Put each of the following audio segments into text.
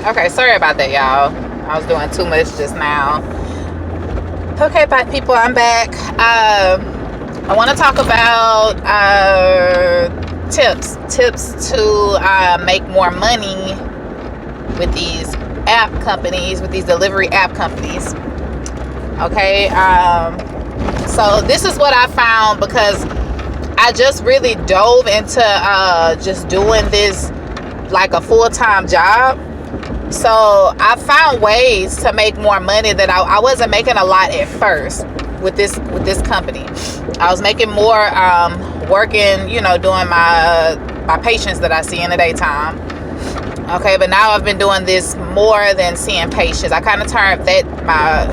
Okay, sorry about that, y'all. I was doing too much just now. Okay, bye, people. I'm back. I want to talk about tips to make more money with these app companies, with these delivery app companies. Okay, so this is what I found, because I just really dove into just doing this like a full-time job. So I found ways to make more money that I wasn't making a lot at first with this company. I was making more working, doing my patients that I see in the daytime. Okay, but now I've been doing this more than seeing patients. I kind of turned that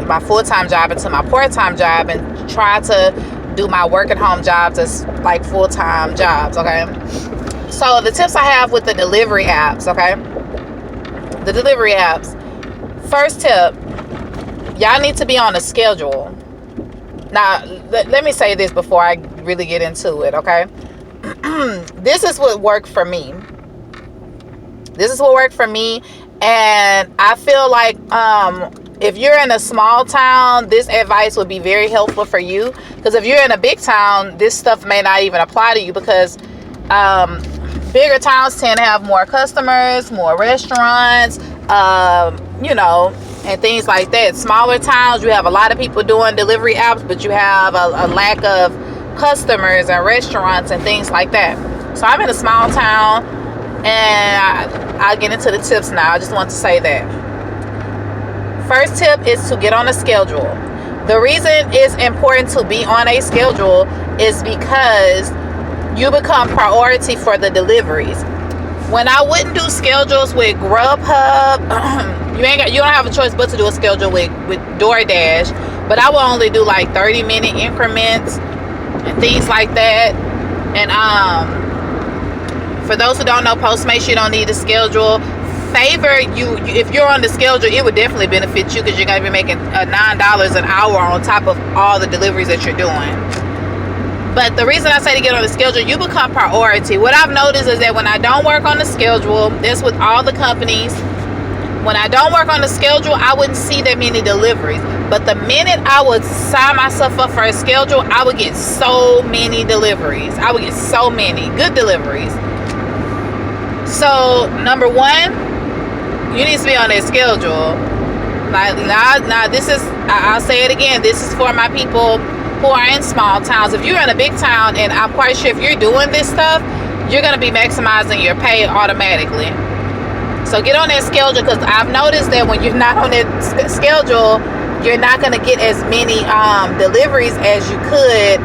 my full-time job into my part-time job and try to do my work at home jobs as like full-time jobs. Okay, so the tips I have with the delivery apps. Okay, the delivery apps. First tip, y'all need to be on a schedule. Now, let me say this before I really get into it, okay? This is what worked for me. And I feel like if you're in a small town, this advice would be very helpful for you. Because if you're in a big town, this stuff may not even apply to you, because bigger towns tend to have more customers, more restaurants, and things like that. Smaller towns, you have a lot of people doing delivery apps, but you have a lack of customers and restaurants and things like that. So I'm in a small town, and I'll get into the tips now. I just want to say that. First tip is to get on a schedule. The reason it's important to be on a schedule is because you become priority for the deliveries. When I wouldn't do schedules with Grubhub, you don't have a choice but to do a schedule with Doordash, but I will only do like 30-minute increments and things like that. And for those who don't know, Postmates, you don't need a schedule. Favor, if you're on the schedule, it would definitely benefit you, because you're going to be making $9 an hour on top of all the deliveries that you're doing. But the reason I say to get on the schedule, you become priority. What I've noticed is that when I don't work on the schedule, this with all the companies, when I don't work on the schedule, I wouldn't see that many deliveries. But the minute I would sign myself up for a schedule, I would get so many deliveries. I would get so many good deliveries. So, number one, you need to be on that schedule. Like, now this is, I'll say it again, this is for my people who are in small towns. If you're in a big town, and I'm quite sure if you're doing this stuff, you're going to be maximizing your pay automatically. So get on that schedule, because I've noticed that when you're not on that schedule, you're not going to get as many deliveries as you could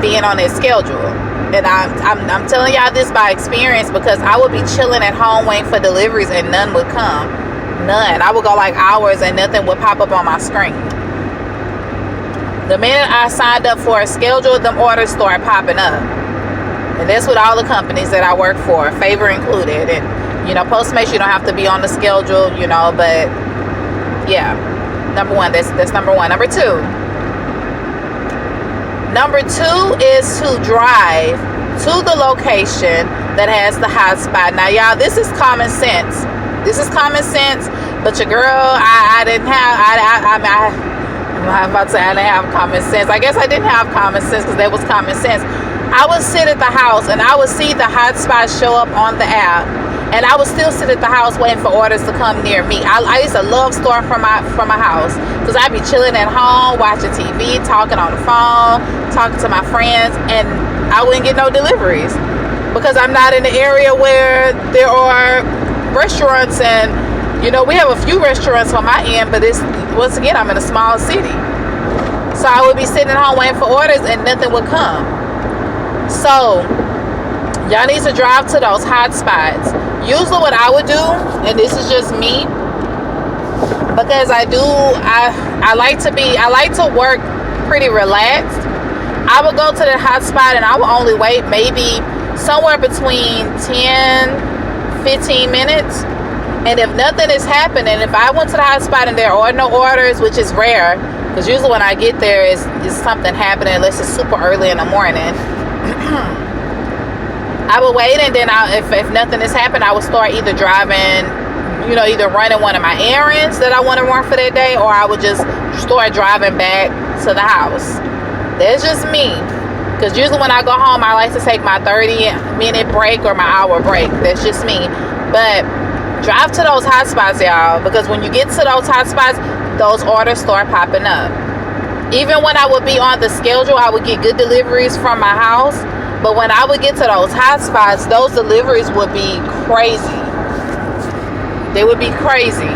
being on that schedule. And I'm telling y'all this by experience, because I would be chilling at home waiting for deliveries and none would come. None. I would go like hours and nothing would pop up on my screen. The minute I signed up for a schedule, them orders start popping up. And that's with all the companies that I work for, Favor included. And, Postmates, you don't have to be on the schedule, but yeah. Number one, that's number one. Number two is to drive to the location that has the hotspot. Now, y'all, this is common sense. But your girl, I didn't have, I'm about to say I didn't have common sense. I guess I didn't have common sense, because that was common sense. I would sit at the house and I would see the hotspot show up on the app, and I would still sit at the house waiting for orders to come near me. I used to love storing from my house, because I'd be chilling at home, watching TV, talking on the phone, talking to my friends, and I wouldn't get no deliveries, because I'm not in the area where there are restaurants. And we have a few restaurants on my end, but once again, I'm in a small city. So I would be sitting at home waiting for orders and nothing would come. So y'all need to drive to those hot spots. Usually what I would do, and this is just me, because I like to work pretty relaxed. I would go to the hot spot and I would only wait maybe somewhere between 10-15 minutes. And if nothing is happening, if I went to the hot spot and there are no orders, which is rare, because usually when I get there is something happening, unless it's super early in the morning, I would wait, and then if nothing has happened, I would start either driving either running one of my errands that I want to run for that day, or I would just start driving back to the house. That's just me. Because usually when I go home, I like to take my 30-minute break or my hour break. That's just me. But drive to those hot spots, y'all. Because when you get to those hot spots, those orders start popping up. Even when I would be on the schedule, I would get good deliveries from my house. But when I would get to those hot spots, those deliveries would be crazy. They would be crazy.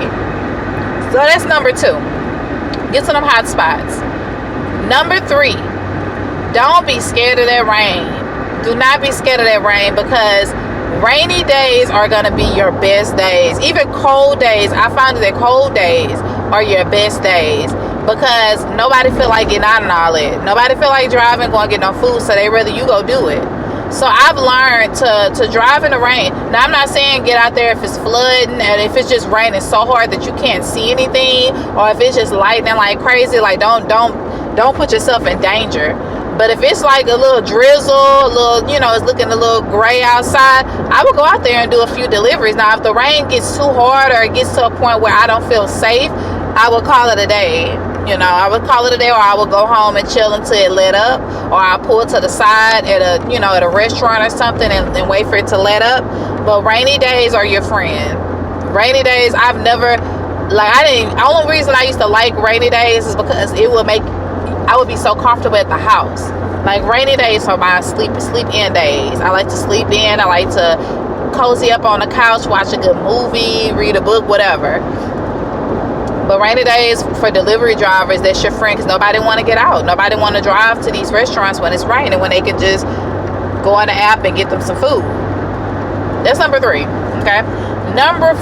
So that's number 2. Get to them hot spots. Number 3, don't be scared of that rain. Do not be scared of that rain, because rainy days are going to be your best days. Even cold days. I found that cold days are your best days, because nobody feel like getting out and all that. Nobody feel like driving, going to get no food, so they rather you go do it. So I've learned to drive in the rain. Now, I'm not saying get out there if it's flooding and if it's just raining so hard that you can't see anything, or if it's just lightning like crazy. Like, don't put yourself in danger. But if it's like a little drizzle, a little, it's looking a little gray outside, I would go out there and do a few deliveries. Now, if the rain gets too hard or it gets to a point where I don't feel safe, I would call it a day. I would call it a day, or I would go home and chill until it let up, or I'll pull to the side at a restaurant or something and wait for it to let up. But rainy days are your friend. Rainy days, I've never, the only reason I used to like rainy days is because I would be so comfortable at the house. Like, rainy days are my sleep in days. I like to sleep in. I like to cozy up on the couch, watch a good movie, read a book, whatever. But rainy days for delivery drivers, that's your friend, because nobody want to get out. Nobody want to drive to these restaurants when it's raining, when they can just go on the app and get them some food. That's number 3. Okay. Number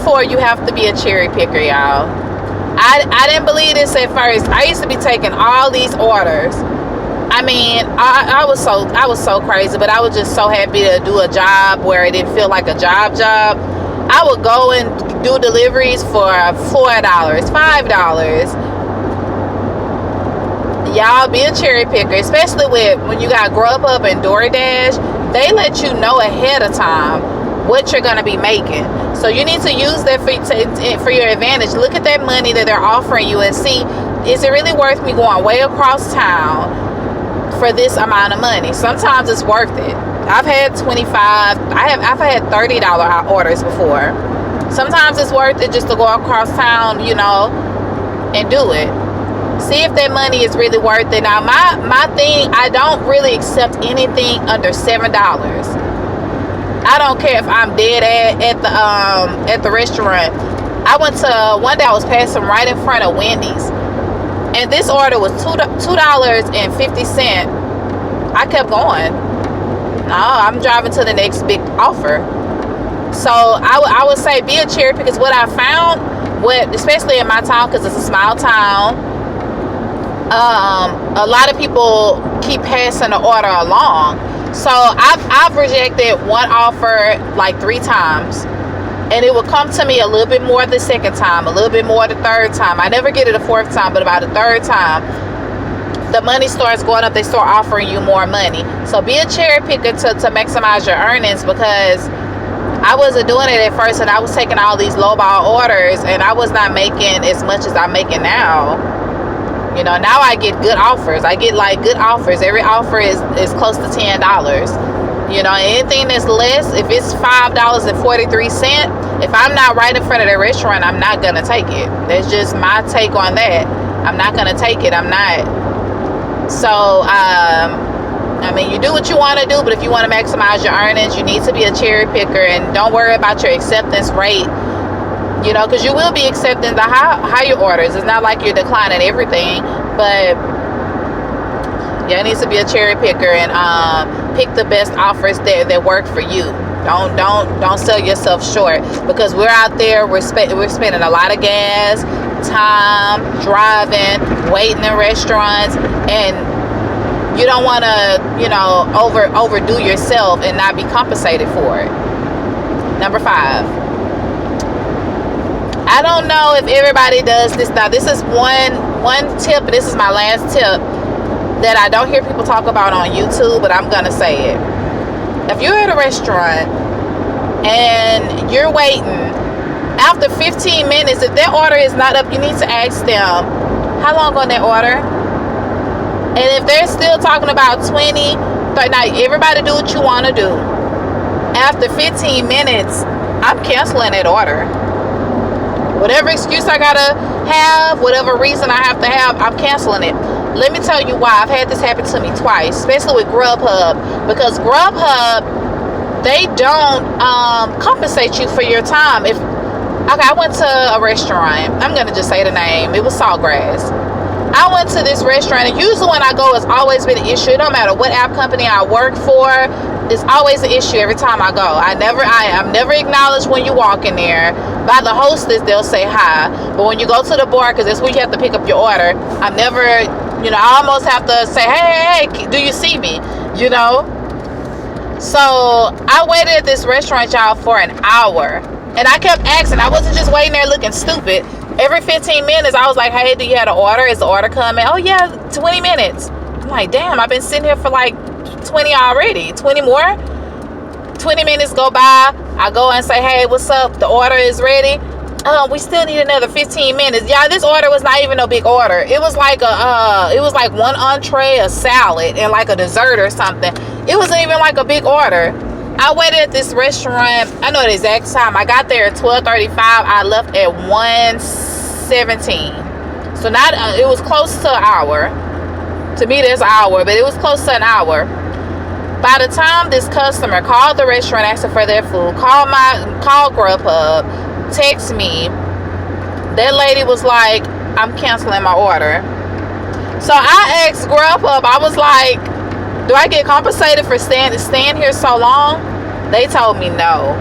4, you have to be a cherry picker, y'all. I didn't believe this at first. I used to be taking all these orders. I mean, I was so crazy, but I was just so happy to do a job where it didn't feel like a job. I would go and do deliveries for $4, $5. Y'all, be a cherry picker, especially when you got Grubhub and Doordash. They let you know ahead of time what you're going to be making. So you need to use that for your advantage. Look at that money that they're offering you and see, is it really worth me going way across town for this amount of money? Sometimes it's worth it. I've had $25, I've had $30 orders before. Sometimes it's worth it just to go across town, and do it. See if that money is really worth it. Now, my thing, I don't really accept anything under $7. I don't care if I'm dead at the restaurant. I went to, one day I was passing right in front of Wendy's, and this order was $2.50. I kept going. No, I'm driving to the next big offer. So I would say be a cherry picker. Because what I found, especially in my town, because it's a small town, a lot of people keep passing the order along. So I've rejected one offer like 3 times, and it would come to me a little bit more the second time, a little bit more the third time. I never get it a 4th time, but about the 3rd time, the money starts going up. They start offering you more money. So be a cherry picker to maximize your earnings, because I wasn't doing it at first, and I was taking all these lowball orders, and I was not making as much as I'm making now. Now I get good offers. I get good offers. Every offer is close to $10. Anything that's less, if it's $5.43, if I'm not right in front of the restaurant, I'm not gonna take it. That's just my take on that. I'm not gonna take it. I'm not. So you do what you want to do, but if you want to maximize your earnings, you need to be a cherry picker, and don't worry about your acceptance rate. Because you will be accepting the higher orders. It's not like you're declining everything, but it needs to be a cherry picker and pick the best offers that work for you. Don't sell yourself short, because we're out there, we're spending a lot of gas, time, driving, waiting in restaurants, and you don't want to overdo yourself and not be compensated for it. Number 5. I don't know if everybody does this. Now, this is one tip, and this is my last tip that I don't hear people talk about on YouTube, but I'm gonna say it. If you're at a restaurant and you're waiting. After 15 minutes, if their order is not up, you need to ask them, how long on their order? And if they're still talking about 20, 30, now everybody do what you want to do. After 15 minutes, I'm canceling that order. Whatever excuse I gotta have, whatever reason I have to have, I'm canceling it. Let me tell you why. I've had this happen to me twice, especially with Grubhub, because Grubhub, they don't compensate you for your time. Okay, I went to a restaurant. I'm gonna just say the name. It was Saltgrass. I went to this restaurant, and usually when I go, it's always been an issue. It don't matter what app company I work for, it's always an issue every time I go. I'm never acknowledged when you walk in there. By the hostess, they'll say hi. But when you go to the bar, because that's where you have to pick up your order, I'm never, I almost have to say, hey, do you see me? So I waited at this restaurant, y'all, for an hour. And I kept asking. I wasn't just waiting there looking stupid. Every 15 minutes, I was like, hey, do you have an order? Is the order coming? Oh, yeah, 20 minutes. I'm like, damn, I've been sitting here for like 20 already. 20 more? 20 minutes go by. I go and say, hey, what's up? The order is ready. We still need another 15 minutes. Yeah, this order was not even a big order. It was like one entree, a salad, and like a dessert or something. It wasn't even like a big order. I waited at this restaurant. I know the exact time. I got there at 12:35. I left at 1:17. So it was close to an hour. To me, there's an hour, but it was close to an hour. By the time this customer called the restaurant asking for their food, called Grubhub, text me, that lady was like, I'm canceling my order. So I asked Grubhub, I was like, do I get compensated for staying here so long? They told me no.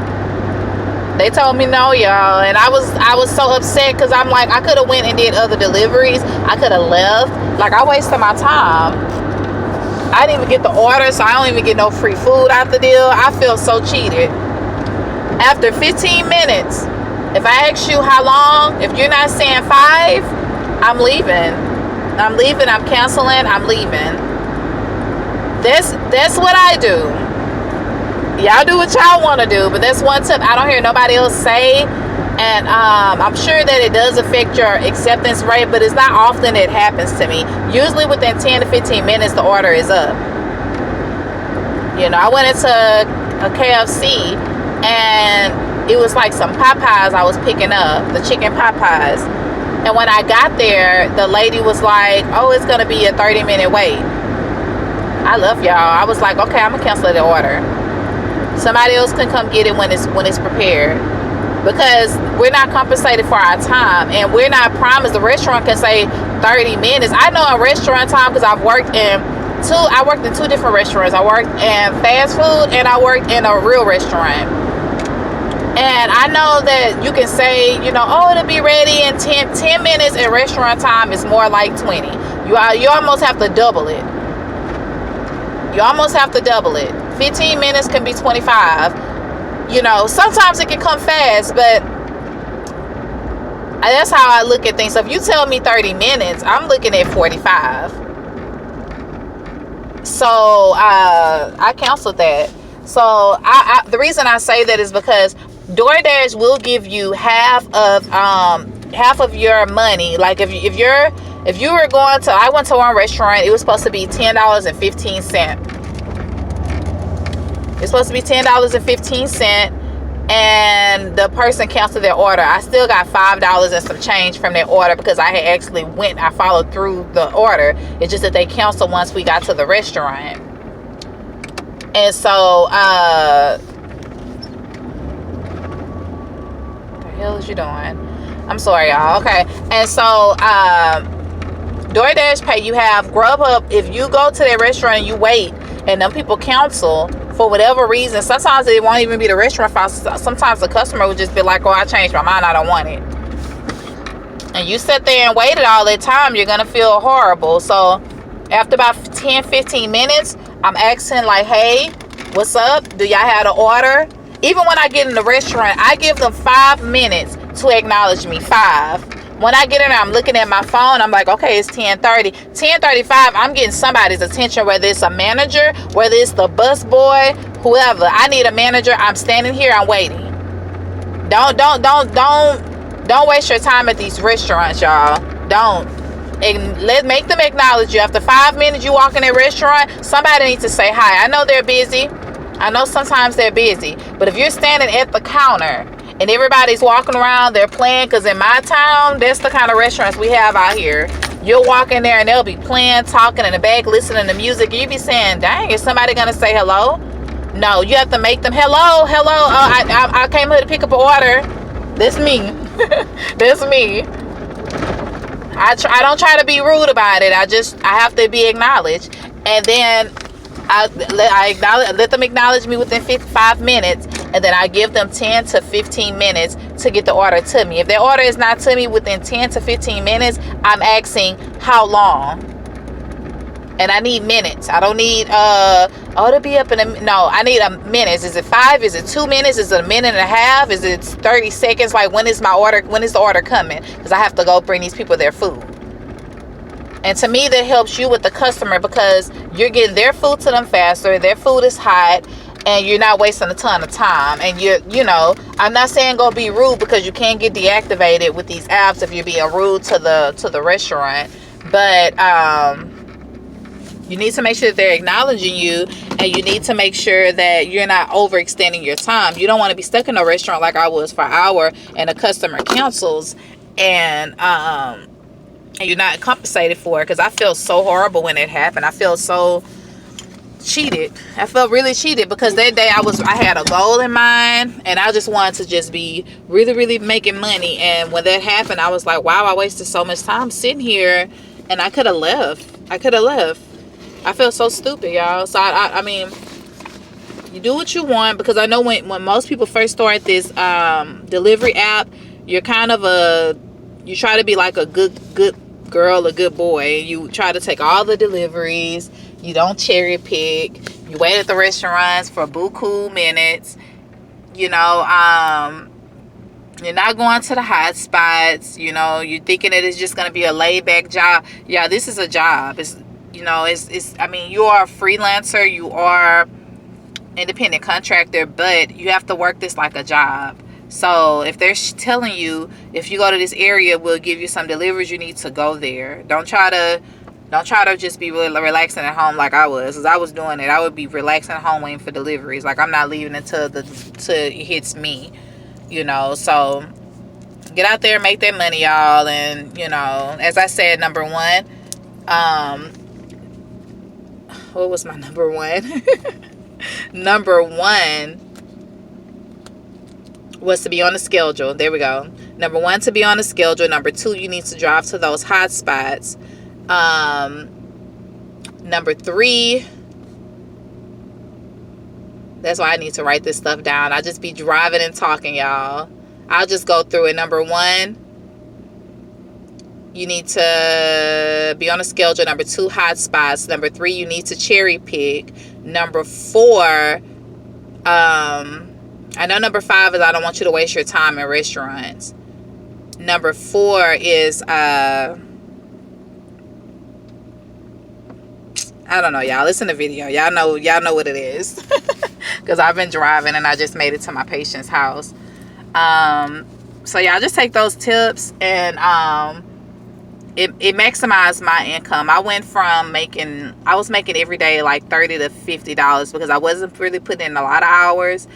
They told me no, y'all. And I was so upset because I'm like, I could have went and did other deliveries. I could have left. Like, I wasted my time. I didn't even get the order, so I don't even get no free food out the deal. I feel so cheated. After 15 minutes, if I ask you how long, if you're not saying 5, I'm leaving. I'm leaving. I'm canceling. I'm leaving. That's what I do. Y'all do what y'all want to do, but that's one tip I don't hear nobody else say. And I'm sure that it does affect your acceptance rate, but it's not often it happens to me. Usually within 10 to 15 minutes, the order is up. I went into a KFC, and it was like some Popeyes I was picking up, the chicken Popeyes. And when I got there, the lady was like, oh, it's going to be a 30-minute wait. I love y'all. I was like, okay, I'm going to cancel the order. Somebody else can come get it when it's prepared. Because we're not compensated for our time, and we're not promised. The restaurant can say 30 minutes. I know in restaurant time, because I worked in 2 different restaurants. I worked in fast food, and I worked in a real restaurant. And I know that you can say, it'll be ready in 10 minutes. In restaurant time is more like 20. You almost have to double it. You almost have to double it. 15 minutes can be 25. Sometimes it can come fast, but that's how I look at things. So if you tell me 30 minutes, I'm looking at 45. So I canceled that. So the reason I say that is because DoorDash will give you half of your money. Like if you were going to, I went to one restaurant, it was supposed to be $10.15. It's supposed to be $10.15, and the person canceled their order. I still got $5 and some change from their order because I had actually I followed through the order. It's just that they canceled once we got to the restaurant. And so, what the hell is you doing? I'm sorry, y'all. Okay. And so, DoorDash Pay, you have Grubhub. If you go to their restaurant and you wait, and them people cancel for whatever reason, sometimes it won't even be the restaurant fault. Sometimes the customer would just be like, oh, I changed my mind, I don't want it. And you sit there and waited all that time, you're gonna feel horrible. So after about 10-15 minutes, I'm asking like, hey, what's up? Do y'all have an order? Even when I get in the restaurant, I give them 5 minutes to acknowledge me. 5. When I get in there, I'm looking at my phone. I'm like, okay, it's 10:30. 10:35, I'm getting somebody's attention, whether it's a manager, whether it's the bus boy, whoever. I need a manager. I'm standing here. I'm waiting. Don't waste your time at these restaurants, y'all. Don't. And make them acknowledge you. After 5 minutes you walk in a restaurant, somebody needs to say hi. I know they're busy. I know sometimes they're busy. But if you're standing at the counter and everybody's walking around, they're playing, because in my town, that's the kind of restaurants we have out here. You'll walk in there and they'll be playing, talking in the back, listening to music. You be saying, dang, is somebody going to say hello? No, you have to make them, hello. I came here to pick up an order. That's me. That's me. I don't try to be rude about it. I have to be acknowledged. And then I let them acknowledge me within 5 minutes, and then I give them 10 to 15 minutes to get the order to me. If their order is not to me within 10 to 15 minutes, I'm asking how long. And I need minutes. I don't need to be up in a, no, I need a minute. Is it 5? Is it 2 minutes? Is it a minute and a half? Is it 30 seconds? Like, when is the order coming? Because I have to go bring these people their food. And to me, that helps you with the customer, because you're getting their food to them faster. Their food is hot, and you're not wasting a ton of time. And I'm not saying go be rude, because you can get deactivated with these apps if you're being rude to the restaurant. But you need to make sure that they're acknowledging you, and you need to make sure that you're not overextending your time. You don't want to be stuck in a restaurant like I was for an hour, and a customer cancels, and you're not compensated for it. Because I feel so horrible when it happened. I feel so cheated. I felt really cheated, because that day I had a goal in mind, and I just wanted to just be really, really making money. And when that happened, I was like, wow, I wasted so much time sitting here, and I could have left. I feel so stupid, y'all. So I mean, you do what you want, because I know when most people first start this delivery app, you're kind of you try to be like a good girl, a good boy. You try to take all the deliveries. You don't cherry pick. You wait at the restaurants for buku minutes. You're not going to the hot spots. You're thinking that it's just going to be a laid back job. Yeah, this is a job. I mean, you are a freelancer, you are independent contractor, but you have to work this like a job. So if they're telling you, if you go to this area, we'll give you some deliveries, you need to go there. Don't try to just be really relaxing at home like I was, because I was doing it. I would be relaxing at home waiting for deliveries. Like, I'm not leaving until it hits me, So get out there and make that money, y'all. And, as I said, number one, what was my number one? Number one was to be on the schedule. There we go. Number one, to be on the schedule. Number two, you need to drive to those hot spots. Number three, that's why I need to write this stuff down. I just be driving and talking, y'all. I'll just go through it. Number one, you need to be on a schedule. Number two, hot spots. Number three, you need to cherry pick. Number four, I know number five is I don't want you to waste your time in restaurants. Number four is I don't know, y'all. Listen to the video. Y'all know what it is. Because I've been driving and I just made it to my patient's house. So y'all just take those tips, and it maximized my income. I went from I was making every day like $30 to $50, because I wasn't really putting in a lot of hours,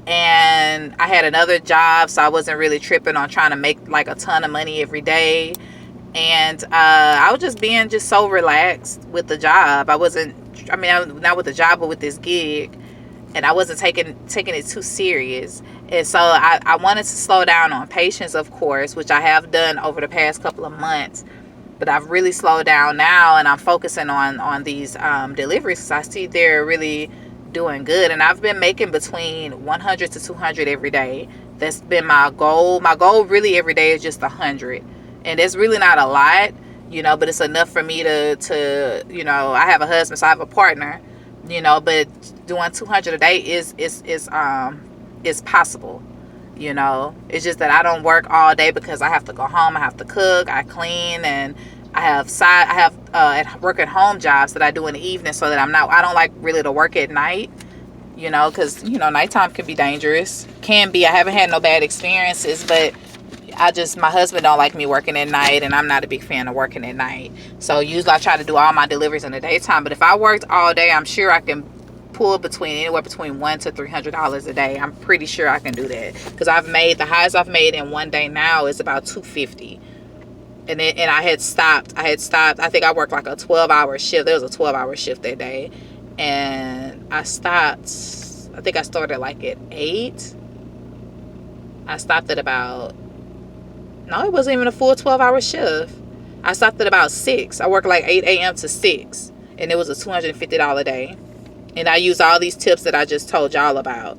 and I had another job, so I wasn't really tripping on trying to make like a ton of money every day. And I was just being so relaxed with the job. Not with the job, but with this gig, and I wasn't taking it too serious. And so I wanted to slow down on patients, of course, which I have done over the past couple of months. But I've really slowed down now, and I'm focusing on these deliveries, because I see they're really doing good. And I've been making between 100 to 200 every day. That's been my goal. My goal really every day is just 100. And it's really not a lot, but it's enough for me to I have a husband, so I have a partner, but doing 200 a day is possible. It's just that I don't work all day, because I have to go home, I have to cook, I clean, and I have work at home jobs that I do in the evening, so that I don't like really to work at night. you know, because, you know, nighttime can be dangerous. Can be. I haven't had no bad experiences, but my husband don't like me working at night, and I'm not a big fan of working at night. So usually I try to do all my deliveries in the daytime. But if I worked all day, I'm sure I can pull anywhere between $100 to $300 a day. I'm pretty sure I can do that, because the highest I've made in one day now is about $250. And I had stopped. I think I worked like a 12-hour shift. There was a 12-hour shift that day, and I stopped. I think I started like at 8. I stopped at about, no, it wasn't even a full 12-hour shift. I stopped at about 6. I worked like 8 a.m. to 6, and it was a $250 day. And I used all these tips that I just told y'all about.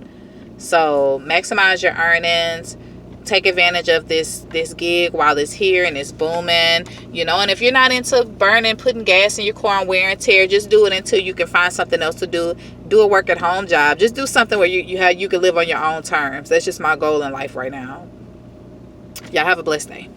So maximize your earnings. Take advantage of this gig while it's here and it's booming, you know. And if you're not into putting gas in your car and wear and tear, just do it until you can find something else to do. Do a work at home job. Just do something where you can live on your own terms. That's just my goal in life right now. Y'all have a blessed day.